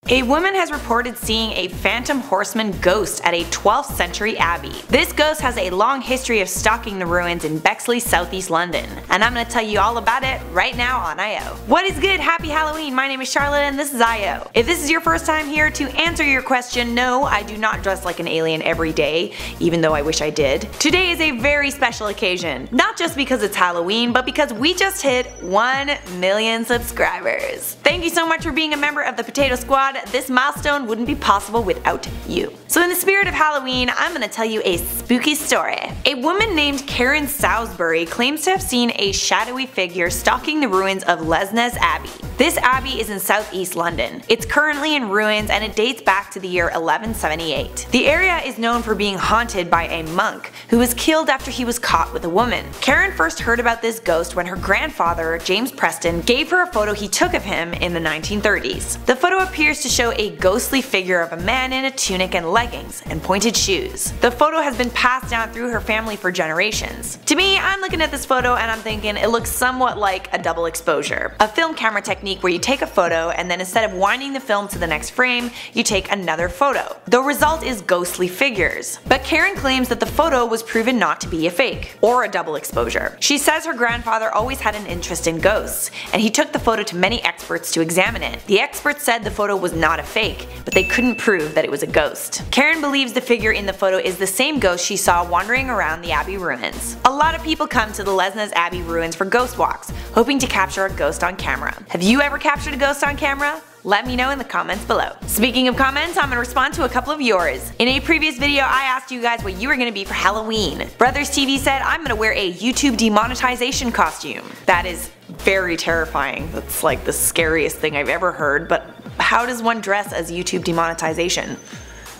A woman has reported seeing a Phantom Horseman Ghost at a 12th century abbey. This ghost has a long history of stalking the ruins in Bexley, southeast London, and I'm going to tell you all about it right now on I.O. What is good? Happy Halloween! My name is Charlotte and this is I.O. If this is your first time here, to answer your question, no, I do not dress like an alien every day, even though I wish I did. Today is a very special occasion, not just because it's Halloween, but because we just hit 1 million subscribers. Thank you so much for being a member of the Potato Squad. This milestone wouldn't be possible without you. So in the spirit of Halloween, I'm gonna tell you a spooky story. A woman named Karen Salisbury claims to have seen a shadowy figure stalking the ruins of Lesnes Abbey. This abbey is in southeast London. It's currently in ruins and it dates back to the year 1178. The area is known for being haunted by a monk who was killed after he was caught with a woman. Karen first heard about this ghost when her grandfather, James Preston, gave her a photo he took of him in the 1930s. The photo appears to show a ghostly figure of a man in a tunic and leggings and pointed shoes. The photo has been passed down through her family for generations. To me, I'm looking at this photo and I'm thinking it looks somewhat like a double exposure, a film camera technique where you take a photo and then instead of winding the film to the next frame, you take another photo. The result is ghostly figures. But Karen claims that the photo was proven not to be a fake, or a double exposure. She says her grandfather always had an interest in ghosts, and he took the photo to many experts to examine it. The experts said the photo was not a fake, but they couldn't prove that it was a ghost. Karen believes the figure in the photo is the same ghost she saw wandering around the abbey ruins. A lot of people come to the Lesnes Abbey ruins for ghost walks, hoping to capture a ghost on camera. Have you ever captured a ghost on camera? Let me know in the comments below. Speaking of comments, I'm gonna respond to a couple of yours. In a previous video, I asked you guys what you were gonna be for Halloween. Brothers TV said I'm gonna wear a YouTube demonetization costume. That is very terrifying. That's like the scariest thing I've ever heard, but how does one dress as YouTube demonetization?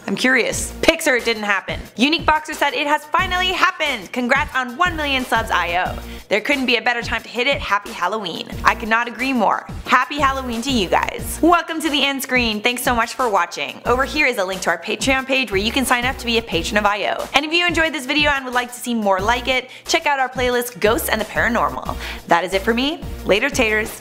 I'm curious. Pixar, it didn't happen. Unique Boxer said it has finally happened! Congrats on 1 million subs I.O. There couldn't be a better time to hit it. Happy Halloween. I could not agree more. Happy Halloween to you guys. Welcome to the end screen. Thanks so much for watching. Over here is a link to our Patreon page where you can sign up to be a patron of I.O. And if you enjoyed this video and would like to see more like it, check out our playlist Ghosts and the Paranormal. That is it for me. Later taters.